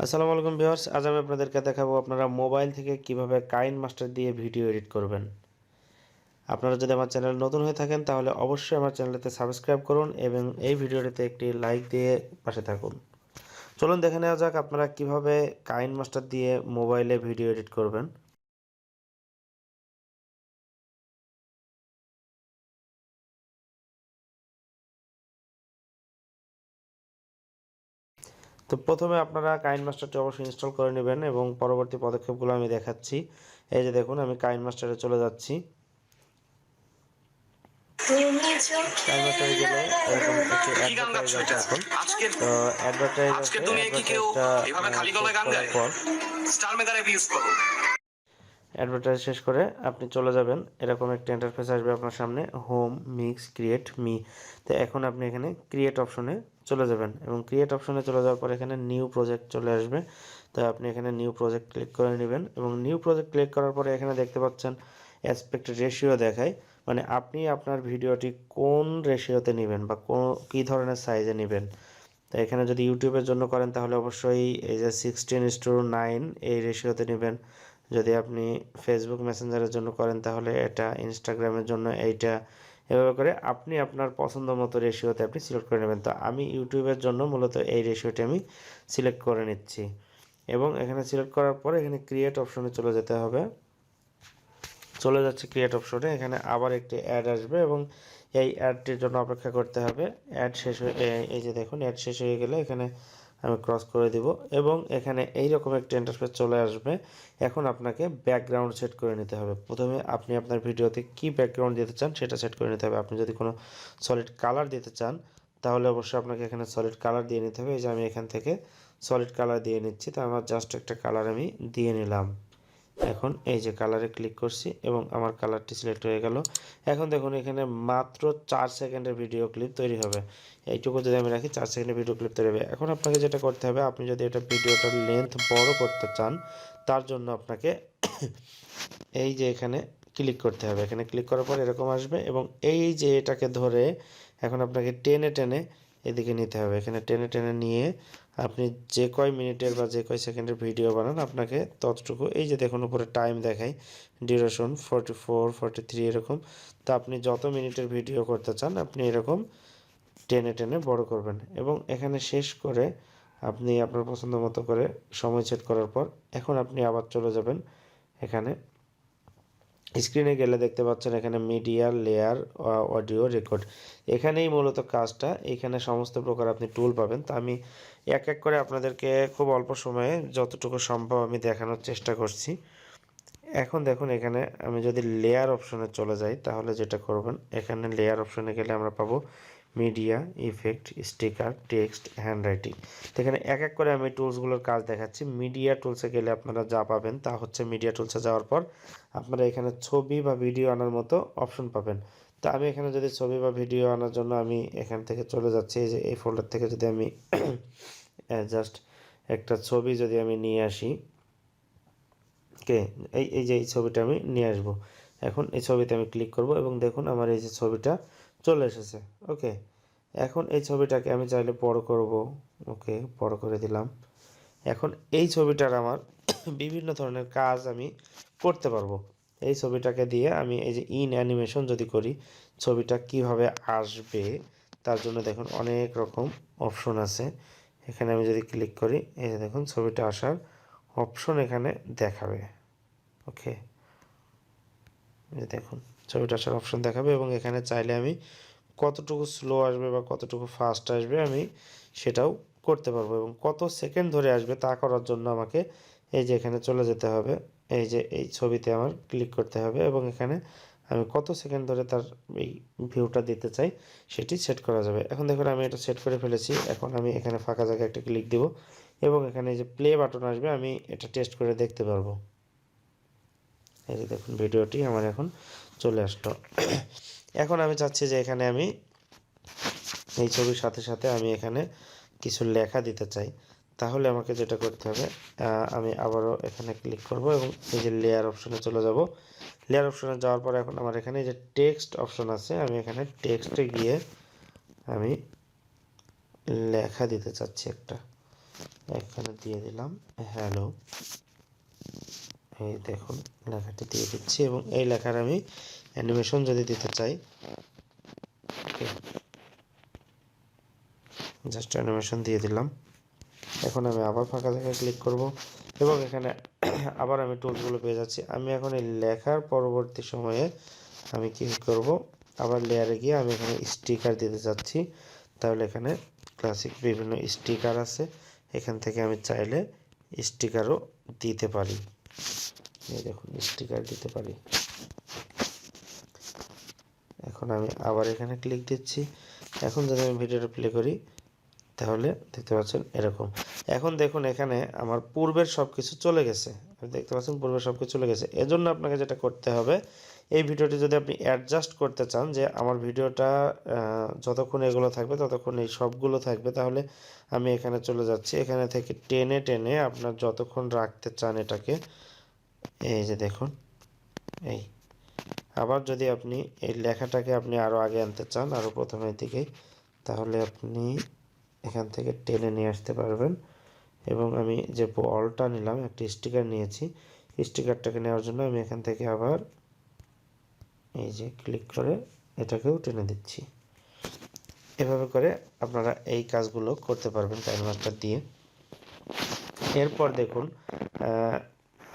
আসসালামু আলাইকুম ভিউয়ার্স, আজ আমি আপনাদেরকে দেখাবো আপনারা মোবাইল থেকে কিভাবে কাইনমাস্টার দিয়ে ভিডিও এডিট করবেন। আপনারা যদি আমার চ্যানেল নতুন হয়ে থাকেন তাহলে অবশ্যই আমার চ্যানেলটিতে সাবস্ক্রাইব করুন এবং এই ভিডিওটিতে একটি লাইক দিয়ে পাশে থাকুন। চলুন দেখে নেওয়া যাক আপনারা কিভাবে কাইনমাস্টার দিয়ে মোবাইলে ভিডিও এডিট করবেন। তো প্রথমে আপনারা কাইনমাস্টারটি অবশ্যই ইনস্টল করে নেবেন এবং পরবর্তী পদক্ষেপগুলো আমি দেখাচ্ছি। এই যে দেখুন, আমি কাইনমাস্টারে চলে যাচ্ছি। কাইনমাস্টারে গেলে এরকম একটি অ্যাডভার্টাইজ আছে এখন। তো অ্যাডভার্টাইজ আছে, অ্যাডভার্টাইজটা শেষ করার পর অ্যাডভার্টাইজ শেষ করে আপনি চলে যাবেন। এরকম একটা ইন্টারফেস আসবে আপনার সামনে, হোম, মিক্স, ক্রিয়েট, মি। তো এখন আপনি এখানে ক্রিয়েট অপশনে চলে যাবেন এবং ক্রিয়েট অপশনে চলে যাওয়ার পর এখানে নিউ প্রজেক্ট চলে আসবে। তো আপনি এখানে নিউ প্রজেক্ট ক্লিক করে নেবেন এবং নিউ প্রজেক্ট ক্লিক করার পরে এখানে দেখতে পাচ্ছেন অ্যাসপেক্ট রেশিও দেখায়, মানে আপনি আপনার ভিডিওটি কোন রেশিওতে নেবেন বা কী ধরনের সাইজে নেবেন। তো এখানে যদি ইউটিউবের জন্য করেন তাহলে অবশ্যই এই যে 16:9 এই রেশিওতে নেবেন। যদি আপনি ফেসবুক মেসেঞ্জারের জন্য করেন তাহলে এটা, ইনস্টাগ্রামের জন্য এইটা, এভাবে করে আপনি আপনার পছন্দ মতো রেশিওতে আপনি সিলেক্ট করে নেবেন। তো আমি ইউটিউবের জন্য মূলত এই রেশিওটি আমি সিলেক্ট করে নিচ্ছি এবং এখানে সিলেক্ট করার পরে এখানে ক্রিয়েট অপশনে চলে যেতে হবে। চলে যাচ্ছে ক্রিয়েট অপশনে, এখানে আবার একটি অ্যাড আসবে এবং এই অ্যাডটির জন্য অপেক্ষা করতে হবে। অ্যাড শেষ হয়ে, এই যে দেখুন অ্যাড শেষ হয়ে গেলে এখানে আমি ক্রস করে দিব এবং এখানে এইরকম একটা ইন্টারফেস চলে আসবে। এখন আপনাকে ব্যাকগ্রাউন্ড সেট করে নিতে হবে। প্রথমে আপনি আপনার ভিডিওতে কি ব্যাকগ্রাউন্ড দিতে চান সেটা সেট করে নিতে হবে। আপনি যদি কোনো সলিড কালার দিতে চান তাহলে অবশ্যই আপনাকে এখানে সলিড কালার দিয়ে নিতে হবে। এই যে আমি এখান থেকে সলিড কালার দিয়ে নিচ্ছি। তো আমার জাস্ট একটা কালার আমি দিয়ে নিলাম। এখন এই যে কালারে ক্লিক করছি এবং আমার কালারটি সিলেক্ট হয়ে গেল। এখন দেখুন এখানে মাত্র 4 সেকেন্ডের ভিডিও ক্লিপ তৈরি হবে। এইটুকু যদি আমি রাখি 4 সেকেন্ডের ভিডিও ক্লিপ তৈরি হবে। এখন আপনাকে যেটা করতে হবে, আপনি যদি এটা ভিডিওটার লেন্থ বড় করতে চান তার জন্য আপনাকে এই যে এখানে ক্লিক করতে হবে। এখানে ক্লিক করার পর এরকম আসবে এবং এই যে এটাকে ধরে এখন আপনাকে টেনে টেনে এদিকে নিতে হবে। এখানে টেনে টেনে নিয়ে আপনি যে কয় মিনিটের বা যে কয় সেকেন্ডের ভিডিও বানান আপনাকে ততটুকু, এই যে দেখুন উপরে টাইম দেখায়, ডিউরেশন 44, 43 এরকম। তো আপনি যত মিনিটের ভিডিও করতে চান আপনি এরকম টেনে টেনে বড় করবেন এবং এখানে শেষ করে আপনি আপনার পছন্দ মতো করে সময় সেট করার পর এখন আপনি আবার চলে যাবেন। এখানে স্ক্রিনে গেলে দেখতে পাচ্ছেন এখানে মিডিয়া, লেয়ার, অডিও, রেকর্ড, এখানেই মূলত কাজটা। এখানে সমস্ত প্রকার আপনি টুল পাবেন। তো আমি এক এক করে আপনাদেরকে খুব অল্প সময়ে যতটুকু সম্ভব আমি দেখানোর চেষ্টা করছি। এখন দেখুন এখানে আমি যদি লেয়ার অপশনে চলে যাই তাহলে যেটা করবেন, এখানে লেয়ার অপশনে গেলে আমরা পাবো media, effect, sticker, text, handwriting. তো এখানে এক এক করে আমি টুলসগুলোর কাজ দেখাচ্ছি। মিডিয়া টুলসে গেলে আপনারা যা পাবেন তা হচ্ছে, মিডিয়া টুলসে যাওয়ার পর আপনারা এখানে ছবি বা ভিডিও আনার মতো অপশন পাবেন। তো আমি এখানে যদি ছবি বা ভিডিও আনার জন্য আমি এখান থেকে চলে যাচ্ছি, এই যে এই ফোল্ডার থেকে যদি আমি জাস্ট একটা ছবি যদি আমি নিয়ে আসি, এই যে এই ছবিটা আমি নিয়ে আসব। এখন এই ছবিতে আমি ক্লিক করব এবং দেখুন আমার এই যে ছবিটা চলে এসেছে। ওকে, এখন এই ছবিটাকে আমি চাইলে বড় করব। ওকে, বড় করে দিলাম। এখন এই ছবিটার আমার বিভিন্ন ধরনের কাজ আমি করতে পারবো। এই ছবিটাকে দিয়ে আমি এই যে ইন অ্যানিমেশন যদি করি ছবিটা কিভাবে আসবে তার জন্য দেখুন অনেক রকম অপশন আছে। এখানে আমি যদি ক্লিক করি, এই যে দেখুন ছবিটা আসার অপশন এখানে দেখাবে। ওকে, এই দেখুন ছবিটা আসার অপশন দেখাবে এবং এখানে চাইলে আমি কতটুকু স্লো আসবে বা কতটুকু ফাস্ট আসবে আমি সেটাও করতে পারবো এবং কত সেকেন্ড ধরে আসবে তা করার জন্য আমাকে এই যে এখানে চলে যেতে হবে। এই যে এই ছবিতে আমার ক্লিক করতে হবে এবং এখানে আমি কত সেকেন্ড ধরে তার এই ভিউটা দিতে চাই সেটি সেট করা যাবে। এখন দেখুন আমি এটা সেট করে ফেলেছি। এখন আমি এখানে ফাঁকা জায়গায় একটা ক্লিক দিব এবং এখানে এই যে প্লে বাটন আসবে, আমি এটা টেস্ট করে দেখতে পারবো। এই যে দেখুন ভিডিওটি আমার এখন চলে আসলো। এখন আমি চাচ্ছি যে এখানে আমি এই ছবির সাথে সাথে আমি এখানে কিছু লেখা দিতে চাই। তাহলে আমাকে যেটা করতে হবে, আমি আবারও এখানে ক্লিক করব এবং এই যে লেয়ার অপশনে চলে যাব। লেয়ার অপশনে যাওয়ার পর এখন আমার এখানে যে টেক্সট অপশন আছে, আমি এখানে টেক্সটে গিয়ে আমি লেখা দিতে চাচ্ছি একটা। এখানে দিয়ে দিলাম হ্যালো। এই দেখুন লেখাটি দিয়ে দিচ্ছি এবং এই লেখার আমি অ্যানিমেশন যদি দিতে চাই, জাস্ট অ্যানিমেশন দিয়ে দিলাম। এখন আমি আবার ফাঁকা জায়গায় ক্লিক করব এবং এখানে আবার আমি টুলসগুলো পেয়ে যাচ্ছি। আমি এখন এই লেখার পরবর্তী সময়ে আমি কি করব, আবার লেয়ারে গিয়ে আমি এখানে স্টিকার দিতে যাচ্ছি। তাহলে এখানে ক্লাসিক বিভিন্ন স্টিকার আছে, এখান থেকে আমি চাইলে স্টিকারও দিতে পারি। এই দেখুন স্টিকার দিতে পারি। এখন আমি আবার এখানে ক্লিক দিচ্ছি। এখন যদি আমি ভিডিওটা প্লে করি তাহলে দেখতে পাচ্ছেন এরকম। এখন দেখুন এখানে আমার পূর্বের সব কিছু চলে গেছে, দেখতে পাচ্ছেন পূর্বের সব কিছু চলে গেছে। এজন্য আপনাকে যেটা করতে হবে, এই ভিডিওটি যদি আপনি অ্যাডজাস্ট করতে চান যে আমার ভিডিওটা যতক্ষণ এগুলো থাকবে ততক্ষণ এই সবগুলো থাকবে, তাহলে আমি এখানে চলে যাচ্ছি। এখানে থেকে টেনে টেনে আপনার যতক্ষণ রাখতে চান এটাকে, এই যে দেখুন এই। আবার যদি আপনি এই লেখাটাকে আপনি আরও আগে আনতে চান, আরও প্রথমের দিকে, তাহলে আপনি এখান থেকে টেনে নিয়ে আসতে পারবেন। এবং আমি যে বলটা নিলাম, একটি স্টিকার নিয়েছি, স্টিকারটাকে নেওয়ার জন্য আমি এখান থেকে আবার এই যে ক্লিক করে এটাকেও টেনে দিচ্ছি। এভাবে করে আপনারা এই কাজগুলো করতে পারবেন কাইনমাস্টার দিয়ে। এরপর দেখুন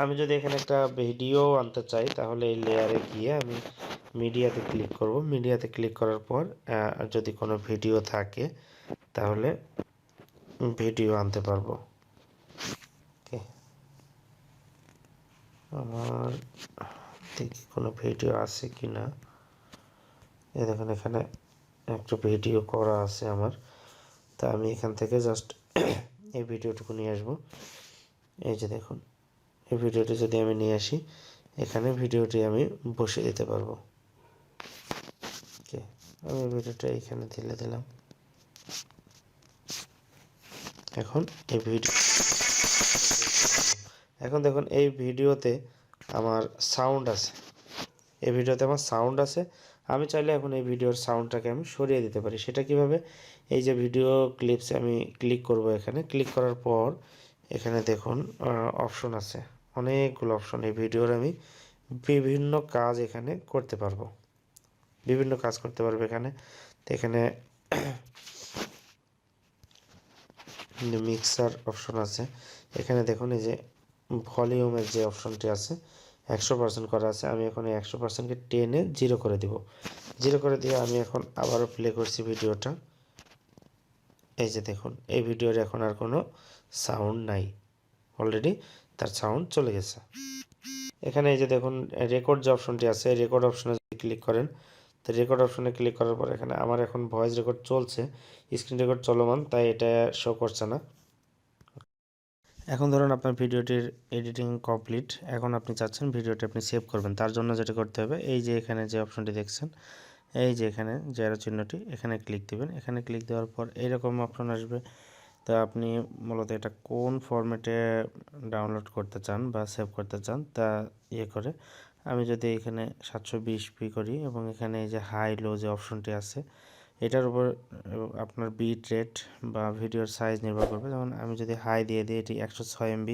আমি যদি এখানে একটা ভিডিও আনতে চাই, তাহলে এই লেয়ারে গিয়ে আমি মিডিয়াতে ক্লিক করব। মিডিয়াতে ক্লিক করার পর যদি কোনো ভিডিও থাকে তাহলে ভিডিও আনতে পারবো। ওকে, আমার দেখি কোনো ভিডিও আছে কি না। এই দেখুন এখানে একটা ভিডিও করা আছে আমার, তা আমি এখান থেকে জাস্ট এই ভিডিওটুকু নিয়ে আসবো। এই যে দেখুন এই ভিডিওটি যদি আমি নিয়ে আসি, এখানে ভিডিওটি আমি বসিয়ে দিতে পারবো। ওকে, আমি ভিডিওটা এখানে ঢেলে দিলাম। এখন এই ভিডিও, এখন দেখুন এই ভিডিওতে আমার সাউন্ড আছে, এই ভিডিওতে আমার সাউন্ড আছে। আমি চাইলে এখন এই ভিডিওর সাউন্ডটাকে আমি সরিয়ে দিতে পারি। সেটা কিভাবে, এই যে ভিডিও ক্লিপসে আমি ক্লিক করব, এখানে ক্লিক করার পর এখানে দেখুন অপশন আছে, অনেকগুলো অপশন। এই ভিডিওর আমি বিভিন্ন কাজ এখানে করতে পারবো, বিভিন্ন কাজ করতে পারবো এখানে। তো এখানে মিক্সার অপশন আছে, এখানে দেখুন এই যে ভলিউমের যে অপশনটি আছে 100% করা আছে। আমি এখন এই 100%কে টেনে 0 করে দিব। 0 করে দিয়ে আমি এখন আবারও প্লে করছি ভিডিওটা। এই যে দেখুন এই ভিডিওর এখন আর কোনো সাউন্ড নাই, অলরেডি তার সাউন্ড চলে গেছে। এখানে এই যে দেখুন রেকর্ড যে অপশনটি আছে, রেকর্ড অপশনে যদি ক্লিক করেন, তো রেকর্ড অপশনে ক্লিক করার পর এখানে আমার এখন ভয়েস রেকর্ড চলছে, স্ক্রিন রেকর্ড চলমান, তাই এটা শো করছে না। এখন ধরুন আপনার ভিডিওটির এডিটিং কমপ্লিট, এখন আপনি চাচ্ছেন ভিডিওটি আপনি সেভ করবেন। তার জন্য যেটা করতে হবে, এই যে এখানে যে অপশনটি দেখছেন, এই যে এখানে যে অ্যারো চিহ্নটি, এখানে ক্লিক দিবেন। এখানে ক্লিক দেওয়ার পর এইরকম অপশন আসবে। তো আপনি মূলত এটা কোন ফরম্যাটে ডাউনলোড করতে চান বা সেভ করতে চান তা করে, আমি যদি এখানে 720p করি এবং এখানে এই যে হাই লো যে অপশনটি আছে, এটার উপর আপনার বিট রেট বা ভিডিওর সাইজ নির্ভর করবে। যেমন আমি যদি হাই দিয়ে দিই, এটি 106 MB,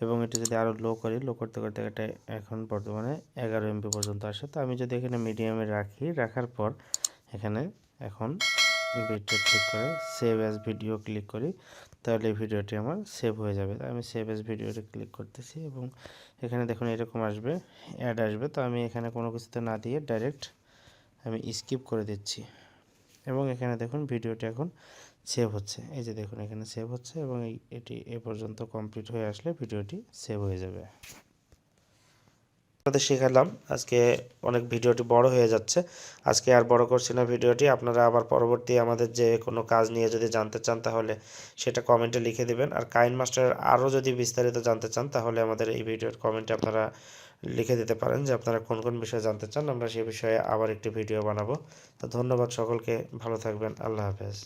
এবং এটি যদি আরও লো করি, লো করতে করতে এটা এখন বর্তমানে 11 MB পর্যন্ত আসে। তো আমি যদি এখানে মিডিয়ামে রাখি, রাখার পর এখানে এখন বিট রেট ক্লিক করে সেভ অ্যাজ ভিডিও ক্লিক করি, তাহলে এই ভিডিওটি আমার সেভ হয়ে যাবে। আমি সেভ অ্যাজ ভিডিওটি ক্লিক করতেছি এবং এখানে দেখুন এরকম আসবে, অ্যাড আসবে। তো আমি এখানে কোনো কিছুতে না দিয়ে ডাইরেক্ট আমি স্কিপ করে দিচ্ছি এবং এখানে দেখুন ভিডিওটি এখন সেভ হচ্ছে। এই যে দেখুন এখানে সেভ হচ্ছে এবং এটি এ পর্যন্ত কমপ্লিট হয়ে আসলে ভিডিওটি সেভ হয়ে যাবে। আপনাদের শেখালাম আজকে, অনেক ভিডিওটি বড় হয়ে যাচ্ছে, আজকে আর বড় করছি না ভিডিওটি। আপনারা আবার পরবর্তী আমাদের যে কোনো কাজ নিয়ে যদি জানতে চান তাহলে সেটা কমেন্টে লিখে দিবেন। আর কাইনমাস্টার আরও যদি বিস্তারিত জানতে চান তাহলে আমাদের এই ভিডিওর কমেন্টে আপনারা লিখে দিতে পারেন যে আপনারা কোন কোন বিষয়ে জানতে চান, আমরা সেই বিষয়ে আবার একটি ভিডিও বানাবো। তো ধন্যবাদ সকলকে, ভালো থাকবেন, আল্লাহ হাফেজ।